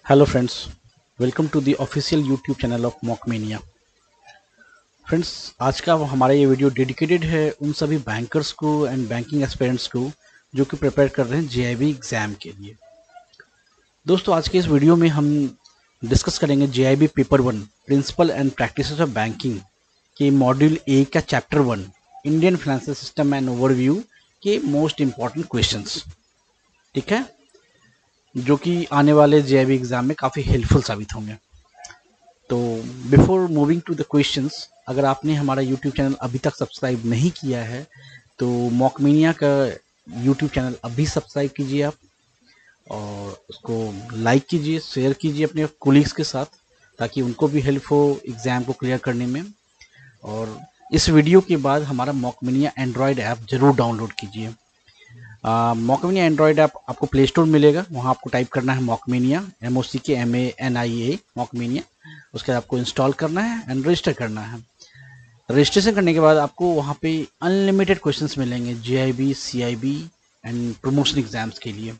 Hello friends, welcome to the official YouTube channel of Mockmania. Friends, आज का हमारा ये वीडियो डेडिकेटेड है उन सभी बैंकर्स को एंड बैंकिंग एस्पिरेंट्स को जो कि प्रिपेयर कर रहे हैं जेआईबी एग्ज़ाम के लिए। दोस्तों, आज के इस वीडियो में हम डिस्कस करेंगे JAIIB paper 1 principles and practices of banking के मॉड्यूल ए का chapter 1 Indian financial system and overview के मोस्ट इंपॉर्टेंट क्वेश्चंस। ठीक है, जो कि आने वाले जेआईबी एग्ज़ाम में काफ़ी हेल्पफुल साबित होंगे। तो before moving to the questions, अगर आपने हमारा यूट्यूब चैनल अभी तक सब्सक्राइब नहीं किया है तो मॉकमीनिया का यूट्यूब चैनल अभी सब्सक्राइब कीजिए आप, और उसको लाइक कीजिए, शेयर कीजिए अपने कोलीग्स के साथ, ताकि उनको भी हेल्प हो एग्ज़ाम को क्लियर करने में। और इस वीडियो के बाद हमारा मॉकमीनिया एंड्रॉयड ऐप ज़रूर डाउनलोड कीजिए। मॉकमीनिया एंड्रॉयड ऐप आपको प्ले स्टोर मिलेगा, वहाँ आपको टाइप करना है मॉकमीनिया, MOCKMANIA मॉकमीनिया। उसके बाद आपको इंस्टॉल करना है एंड रजिस्टर करना है। रजिस्ट्रेशन करने के बाद आपको वहाँ पे अनलिमिटेड क्वेश्चंस मिलेंगे JIB, CIB and promotion exams के लिए।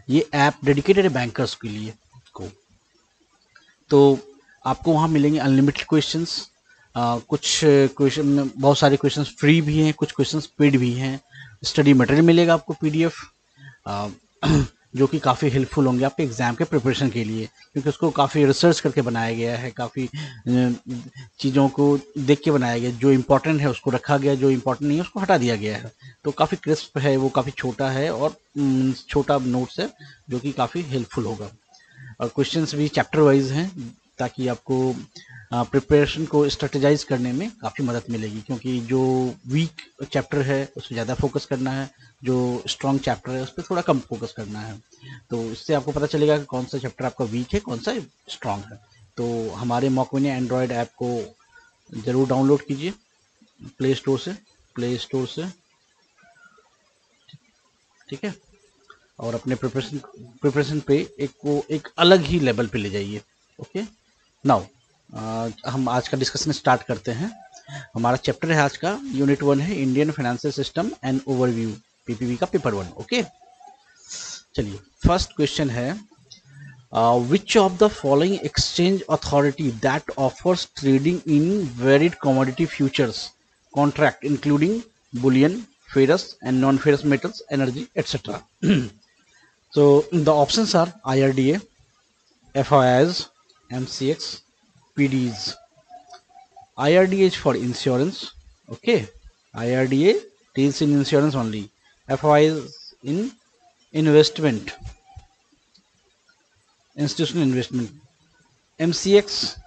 ये ऐप डेडिकेटेड है बैंकर्स के लिए को। तो आपको वहाँ मिलेंगे अनलिमिटेड क्वेश्चंस। कुछ क्वेश्चन, बहुत सारे क्वेश्चंस फ्री भी हैं, कुछ क्वेश्चंस पेड भी हैं। स्टडी मटेरियल मिलेगा आपको PDF, जो कि काफ़ी हेल्पफुल होंगे आपके एग्ज़ाम के प्रिपरेशन के लिए, क्योंकि उसको काफ़ी रिसर्च करके बनाया गया है, काफ़ी चीज़ों को देख के बनाया गया। जो इम्पोर्टेंट है उसको रखा गया, जो इम्पोर्टेंट नहीं है उसको हटा दिया गया है। तो काफ़ी क्रिस्प है, वो काफ़ी छोटा है और छोटा नोट्स है, जो कि काफ़ी हेल्पफुल होगा। और क्वेश्चंस भी चैप्टर वाइज हैं, ताकि आपको प्रिपरेशन को स्ट्रेटेजाइज करने में काफ़ी मदद मिलेगी, क्योंकि जो वीक चैप्टर है उस पर ज़्यादा फोकस करना है, जो स्ट्रॉन्ग चैप्टर है उस पर थोड़ा कम फोकस करना है। तो इससे आपको पता चलेगा कि कौन सा चैप्टर आपका वीक है, कौन सा स्ट्रॉन्ग है। तो हमारे मॉकमीनिया एंड्रॉयड ऐप को ज़रूर डाउनलोड कीजिए प्ले स्टोर से। ठीक है, और अपने प्रिपरेशन पे एक अलग ही लेवल पे ले जाइए। ओके, नाउ हम आज का डिस्कशन स्टार्ट करते हैं। हमारा चैप्टर है आज का, यूनिट 1 है Indian financial system and overview, PPB का पेपर 1। ओके, चलिए फर्स्ट क्वेश्चन है, which of the following exchange authority that offers trading in varied commodity futures contract including Boolean, ferrous and non-ferrous metals, energy, etc. So the options are IRDA, FIIs, MCX, PDs. IRDA is for insurance. Okay, IRDA deals in insurance only. FII is in investment, institutional investment. MCX,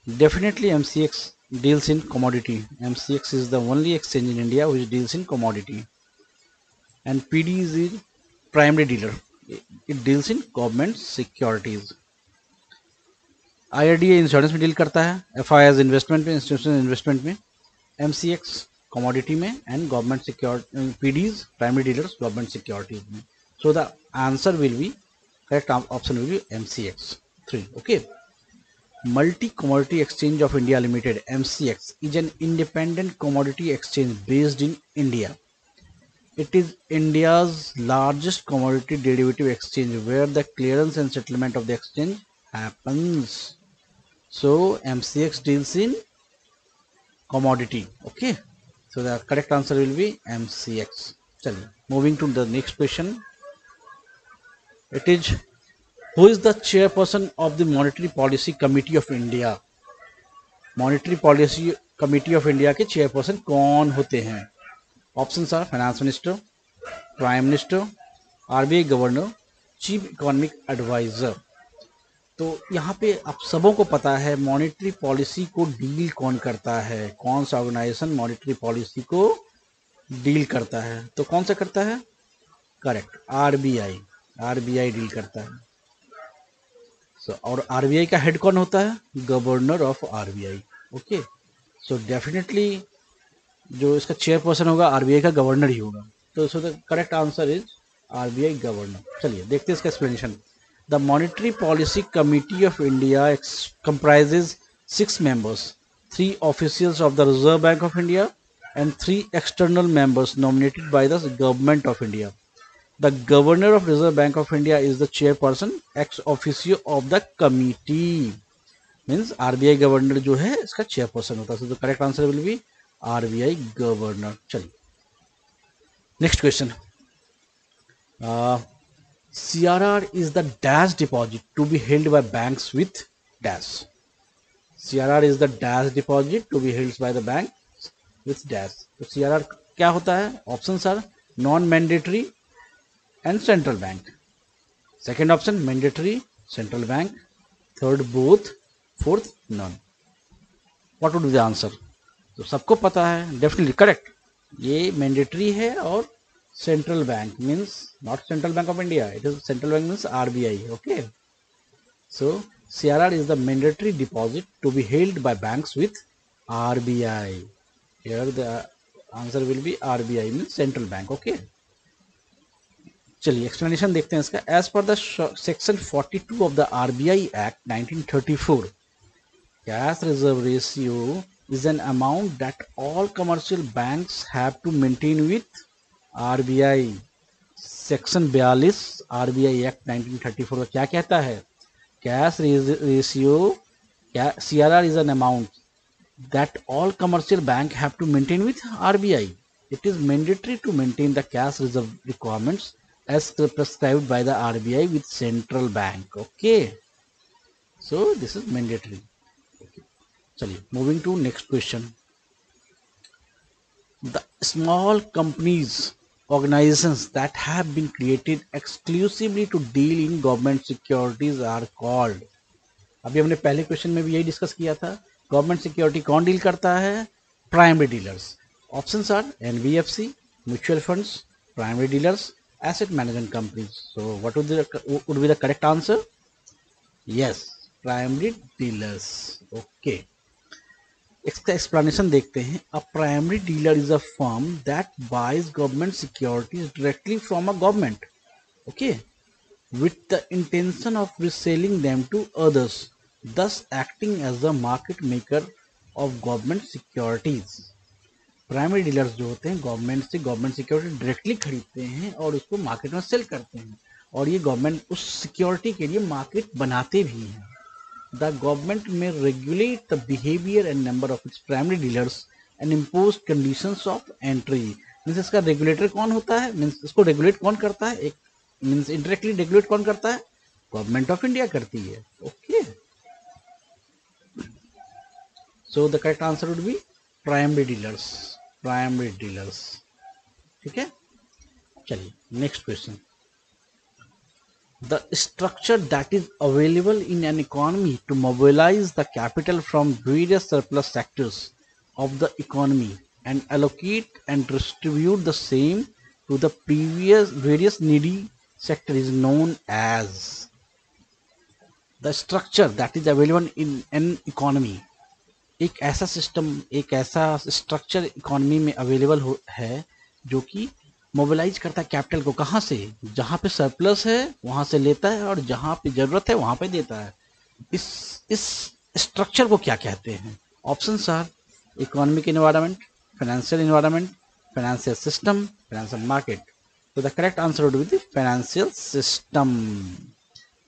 definitely MCX deals in commodity. MCX is the only exchange in India which deals in commodity. And PD is the primary dealer. It deals in government securities. IRDA insurance में deal करता है, FIIs investment में, institutional investment में, MCX commodity में and government security, PDs primary dealers government securities में। So the answer will be, correct option will be MCX 3. Okay, Multi Commodity Exchange of India Limited, MCX, is an independent commodity exchange based in India. It is India's largest commodity derivative exchange where the clearance and settlement of the exchange happens. So MCX deals in commodity. Okay, so the correct answer will be MCX. Chaliye, moving to the next question. It is, who is the chairperson of the Monetary Policy Committee of India? Monetary Policy Committee of India के chairperson कौन होते हैं? Options are finance minister, prime minister, RBI governor, chief economic advisor. तो यहाँ पे आप सबों को पता है मॉनेटरी पॉलिसी को डील कौन करता है, कौन सा ऑर्गेनाइजेशन मॉनेटरी पॉलिसी को डील करता है। तो कौन सा करता है? करेक्ट, आरबीआई डील करता है। और आरबीआई का हेड कौन होता है? Governor of RBI. Okay, so definitely जो इसका चेयरपर्सन होगा आरबीआई का गवर्नर ही होगा। तो सो the correct answer is RBI governor. चलिए देखते हैं इसका explanation. The Monetary Policy Committee of India comprises 6 members, 3 officials of the Reserve Bank of India and 3 external members nominated by the Government of India. The governor of Reserve Bank of India is the chairperson ex officio of the committee. Means RBI governor जो है इसका chairperson होता है. So the correct answer will be RBI governor. चलिए next question. CRR is the dash deposit to be held by banks with dash. CRR is the dash deposit to be held by the bank with dash. तो CRR क्या होता है? Options are non mandatory and central bank. Second option mandatory, central bank. Third both, fourth non. What would be the answer? तो सबको पता है, definitely correct. ये mandatory है और central bank means not central bank of India, it is central bank means RBI. Okay, so CRR is the mandatory deposit to be held by banks with RBI. Here the answer will be RBI means central bank. Okay. चलिए explanation देखते हैं इसका. As per the section 42 of the RBI Act 1934, cash reserve ratio is an amount that all commercial banks have to maintain with RBI. Section 42 RBI Act 1934 का क्या कहता है? Cash ratio, CRR is an amount that all commercial bank have to maintain with RBI. It is mandatory to maintain the cash reserve requirements as prescribed by the RBI with central bank. Okay, so this is mandatory. चलिए moving to next question. The small companies, organizations that have been created exclusively to deal in government securities are called. अभी हमने पहले question में भी यही discuss किया था. Government security कौन डील करता है? Primary dealers. Options are NBFC, mutual funds, primary dealers, asset management companies. So what would be the correct answer? Yes, primary dealers. Okay, इसका एक्सप्लेनेशन देखते हैं. A primary dealer is a firm that buys government securities directly from a government, okay, with the intention of reselling them to others, thus acting as the market maker of government securities. Primary dealers जो होते हैं government से government security directly खरीदते हैं और उसको market में cell करते हैं, और ये गवर्नमेंट उस सिक्योरिटी के लिए मार्केट बनाते भी हैं. The government may regulate the behavior and number of its primary dealers and impose conditions of entry. Means इसका रेगुलेटर कौन होता है? मीन्स इसको रेगुलेट कौन करता है? एक मीन्स इंडायरेक्टली रेगुलेट कौन करता है? गवर्नमेंट ऑफ इंडिया करती है. Okay, so the correct answer would be primary dealers. Primary dealers. ठीक है, चलिए next question. The structure that is available in an economy to mobilize the capital from various surplus sectors of the economy and allocate and distribute the same to the various needy sector is known as. The structure that is available in an economy, एक ऐसा system, एक ऐसा structure economy में available है जो कि mobilise करता है कैपिटल को. कहाँ से? जहाँ पे सरप्लस है वहाँ से लेता है और जहाँ पे जरूरत है वहाँ पे देता है. इस स्ट्रक्चर को क्या कहते हैं? Options are economic environment, financial environment, financial system, financial market. तो the correct answer would be the financial system.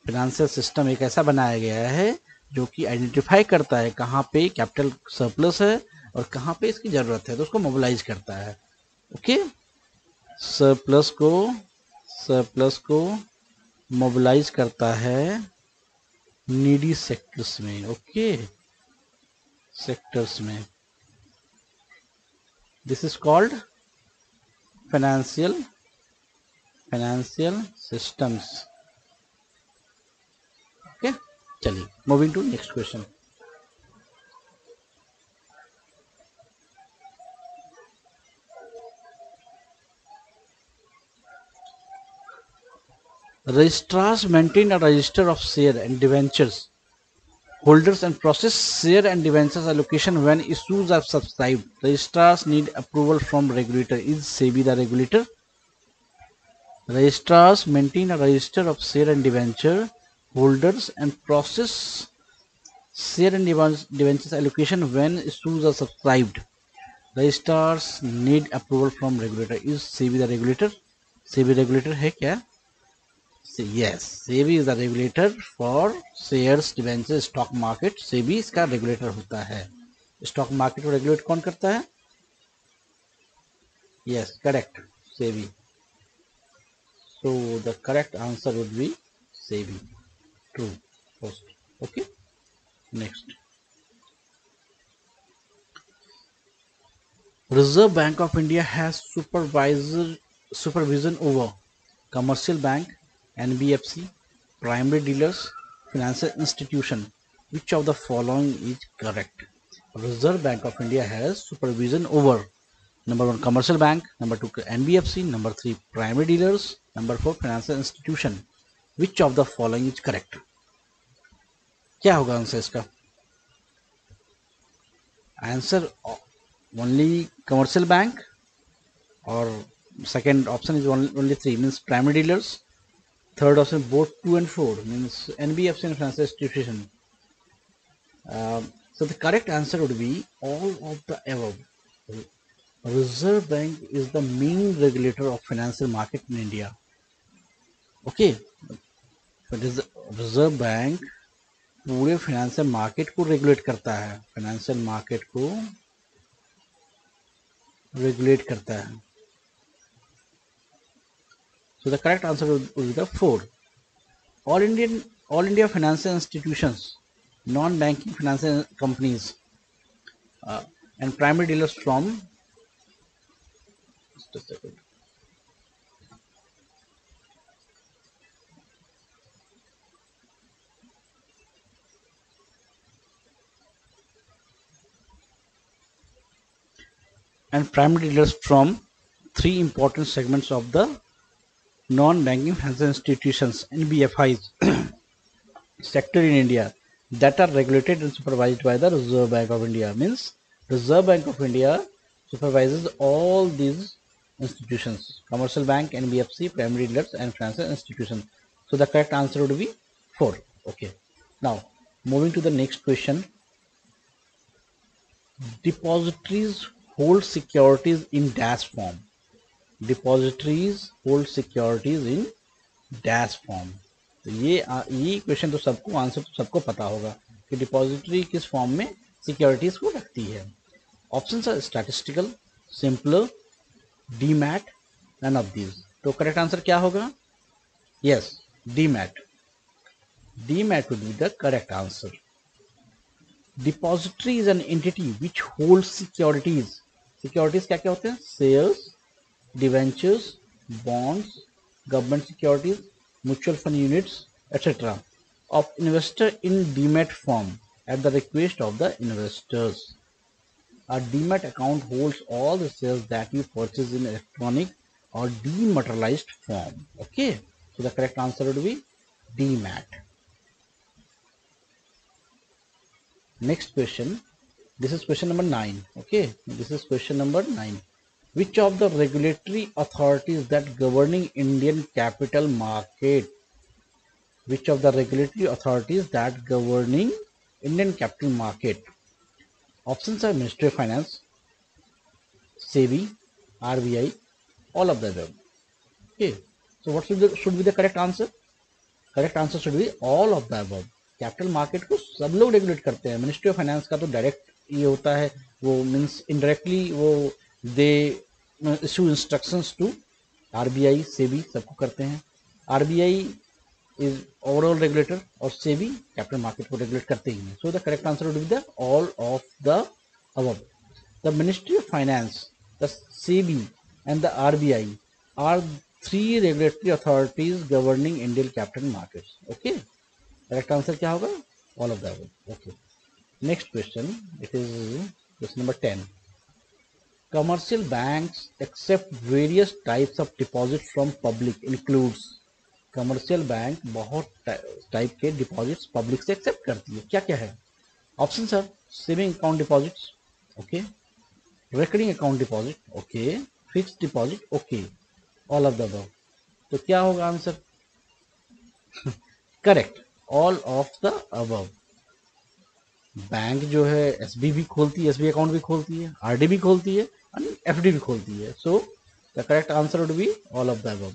Financial system एक ऐसा बनाया गया है जो कि आइडेंटिफाई करता है कहाँ पे कैपिटल सरप्लस है और कहाँ पे इसकी जरूरत है, तो उसको मोबिलाइज करता है. ओके, सरप्लस को मोबिलाइज करता है नीडी सेक्टर्स में. ओके, सेक्टर्स में. This is called financial systems. Okay, चलिए moving to next question. Registrars maintain a register of share and debentures holders and process share and debentures allocation when issues are subscribed. Registrars need approval from regulator. Is SEBI the regulator? Registrars maintain a register of share and debenture holders and process share and debentures allocation when issues are subscribed. Registrars need approval from regulator. Is SEBI the regulator? SEBI regulator है क्या? Yes, SEBI is the regulator for shares, debenture, stock market. SEBI इसका regulator होता है। Stock market को regulate कौन करता है? Yes, correct, SEBI. So the correct answer would B SEBI, true, first. Okay, next. Reserve Bank of India has supervision over commercial bank, NBFC, primary dealers, financial institution. Which of the following is correct? Reserve Bank of India has supervision over number 1 commercial bank, number 2 NBFC, number 3 primary dealers, number 4 financial institution. Which of the following is correct? क्या होगा answer इसका? Answer only commercial bank, or second option is only 3 means primary dealers, third option both 2 and 4 means NBFC and financial institution. So the correct answer would be all of the above. Reserve Bank is the main regulator of financial market in India. Okay, but Reserve Bank पूरे financial market को regulate करता है, financial market को regulate करता है। So the correct answer would be the 4. All India financial institutions, non-banking financial companies, and primary dealers from. Just a second. And primary dealers from 3 important segments of the non-banking financial institutions, NBFIs, sector in India that are regulated and supervised by the Reserve Bank of India. Means Reserve Bank of India supervises all these institutions: commercial bank, NBFC, primary dealers, and financial institutions. So the correct answer would be 4. Okay. Now moving to the next question. Depositories hold securities in dash form. Depositories hold securities in dash form. तो ये question तो सबको answer तो सबको पता होगा कि depository किस फॉर्म में सिक्योरिटीज को रखती है। Options are statistical, simpler, demat, none of these. तो करेक्ट आंसर क्या होगा? Yes, demat. Demat would be the correct answer. Depository is an entity which holds securities. Securities क्या क्या होते हैं? Shares, debentures, bonds, government securities, mutual fund units, etc. of investor in demat form at the request of the investors. A demat account holds all the shares that you purchase in electronic or dematerialized form. Okay, so the correct answer would be demat. Next question, this is question number 9. Okay, this is question number 9. Which of the regulatory authorities that governing Indian capital market? Which of the regulatory authorities that governing Indian capital market? Options are Ministry of Finance, SEBI, RBI, all of the above. Okay, so what should be the correct answer? Correct answer should be all of the above. Capital market को सब लोग regulate करते हैं। Ministry of finance का तो direct ये होता है, वो मीन्स इनडायरेक्टली वो they issue instructions to RBI, SEBI सबको करते हैं। आरबीआई इज ओवरऑल रेगुलेटर और सेबी कैपिटल मार्केट को रेगुलेट करते ही हैं। So the correct answer would be the all of the above. The ministry of finance, the SEBI and the RBI are 3 regulatory authorities governing Indian capital markets. Okay, correct answer क्या होगा? All of the above. Okay, next question, it is question number 10. Commercial banks accept various types of deposit from public includes. Commercial bank बहुत type के deposits public से accept करती है। क्या क्या है? Option sir, saving account deposits, okay, recurring account deposit, okay, fixed deposit, okay, all of the above. तो क्या होगा answer? Correct, all of the above. Bank जो है एसबी भी खोलती है, एसबी अकाउंट भी खोलती है, आरडी भी खोलती है, एफडी भी खोलती है। So the correct answer would be all of the above.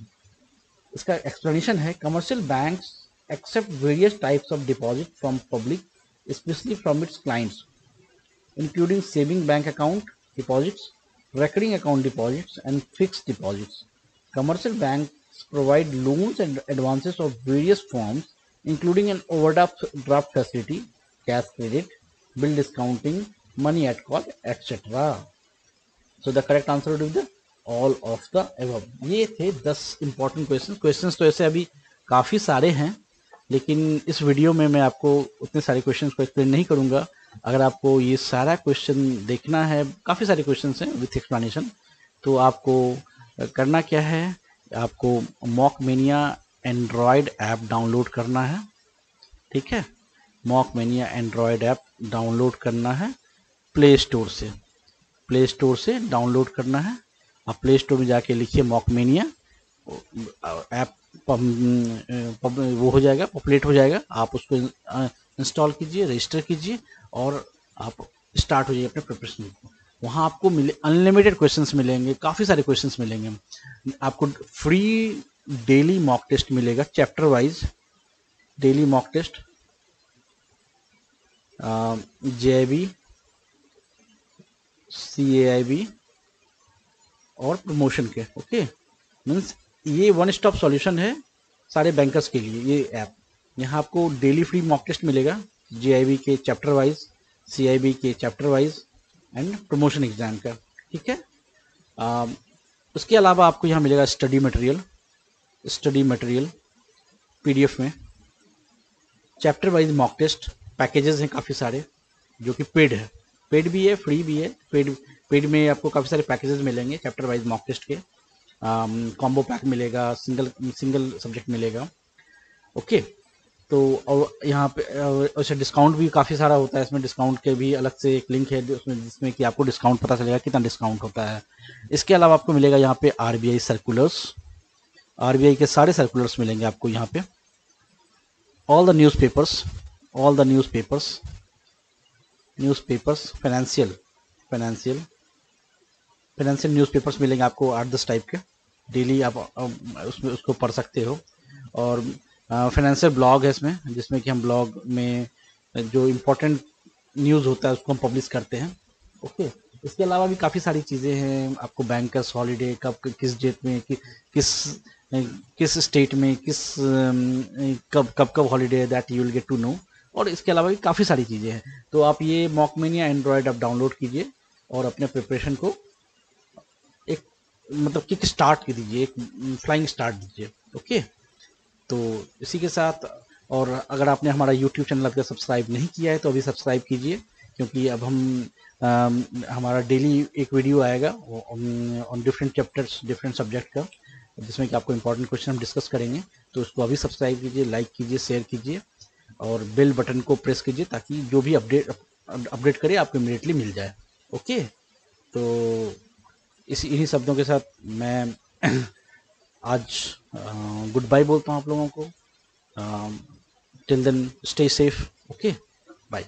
इसका एक्सप्लेनेशन है, commercial banks accept various types of deposit from public, specially from its clients, including saving bank account deposits, recurring account deposits, and fixed deposits. Commercial banks provide loans and advances of various forms, including an overdraft facility, cash credit, bill discounting, money at call, etc. So the correct answer would be the all of the above. ये थे 10 important questions तो ऐसे अभी काफ़ी सारे हैं, लेकिन इस वीडियो में मैं आपको उतने सारे क्वेश्चंस को एक्सप्लेन नहीं करूंगा। अगर आपको ये सारा क्वेश्चन देखना है, काफ़ी सारे क्वेश्चंस हैं विथ एक्सप्लेनेशन, तो आपको करना क्या है, आपको mock mania Android app download करना है। ठीक है, mock mania Android app download करना है प्ले स्टोर से डाउनलोड करना है। आप प्ले स्टोर में जाके लिखिए मॉक मेनिया, ऐप वो हो जाएगा, पॉपुलेट हो जाएगा। आप उसको इंस्टॉल कीजिए, रजिस्टर कीजिए और आप स्टार्ट हो जाइए अपने प्रिपरेशन को। वहाँ आपको अनलिमिटेड क्वेश्चंस मिलेंगे, काफ़ी सारे क्वेश्चंस मिलेंगे। आपको फ्री डेली मॉक टेस्ट मिलेगा, chapter wise daily mock test, JIB, CAIB और प्रमोशन के। ओके, मीन्स ये वन स्टॉप सॉल्यूशन है सारे बैंकर्स के लिए ये ऐप। यहाँ आपको डेली फ्री मॉक टेस्ट मिलेगा, JIB के चैप्टर वाइज, CIB के chapter wise and promotion exam का। ठीक है, उसके अलावा आपको यहाँ मिलेगा स्टडी मटेरियल PDF में, chapter wise mock test, packages हैं काफ़ी सारे जो कि पेड है, पेड भी है, फ्री भी है। पेड में आपको काफ़ी सारे पैकेजेस मिलेंगे चैप्टर वाइज मॉक टेस्ट के, कॉम्बो पैक मिलेगा, सिंगल सब्जेक्ट मिलेगा। ओके, तो और यहाँ पे वैसे डिस्काउंट भी काफ़ी सारा होता है इसमें, डिस्काउंट के भी अलग से एक लिंक है उसमें, जिसमें कि आपको डिस्काउंट पता चलेगा कितना डिस्काउंट होता है। इसके अलावा आपको मिलेगा यहाँ पे RBI सर्कुलर्स, RBI के सारे सर्कुलर्स मिलेंगे आपको यहाँ पे। All the newspapers financial newspapers मिलेंगे आपको 8-10 टाइप के, डेली आप उसमें उसको पढ़ सकते हो। और फाइनेंशियल ब्लॉग है इसमें, जिसमें कि हम ब्लॉग में जो इम्पोर्टेंट न्यूज़ होता है उसको हम पब्लिश करते हैं। ओके, इसके अलावा भी काफ़ी सारी चीज़ें हैं, आपको बैंकर्स हॉलीडे कब, किस डेट में, किस स्टेट में, कब holiday, that you will get to know. और इसके अलावा भी काफ़ी सारी चीज़ें हैं। तो आप ये मॉक मेनिया एंड्रॉयड आप डाउनलोड कीजिए और अपने प्रिपरेशन को एक मतलब किक स्टार्ट की दीजिए, एक फ्लाइंग स्टार्ट दीजिए। ओके, तो इसी के साथ, और अगर आपने हमारा YouTube चैनल अभी सब्सक्राइब नहीं किया है तो अभी सब्सक्राइब कीजिए, क्योंकि अब हमारा डेली एक वीडियो आएगा on different chapters, different subject का, जिसमें कि आपको इंपॉर्टेंट क्वेश्चन हम डिस्कस करेंगे। तो उसको अभी सब्सक्राइब कीजिए, लाइक कीजिए, शेयर कीजिए और बेल बटन को प्रेस कीजिए, ताकि जो भी अपडेट करे आपको इमीडिएटली मिल जाए। ओके, तो इन्हीं शब्दों के साथ मैं आज गुड बाय बोलता हूँ आप लोगों को। Till then stay safe. Okay, bye.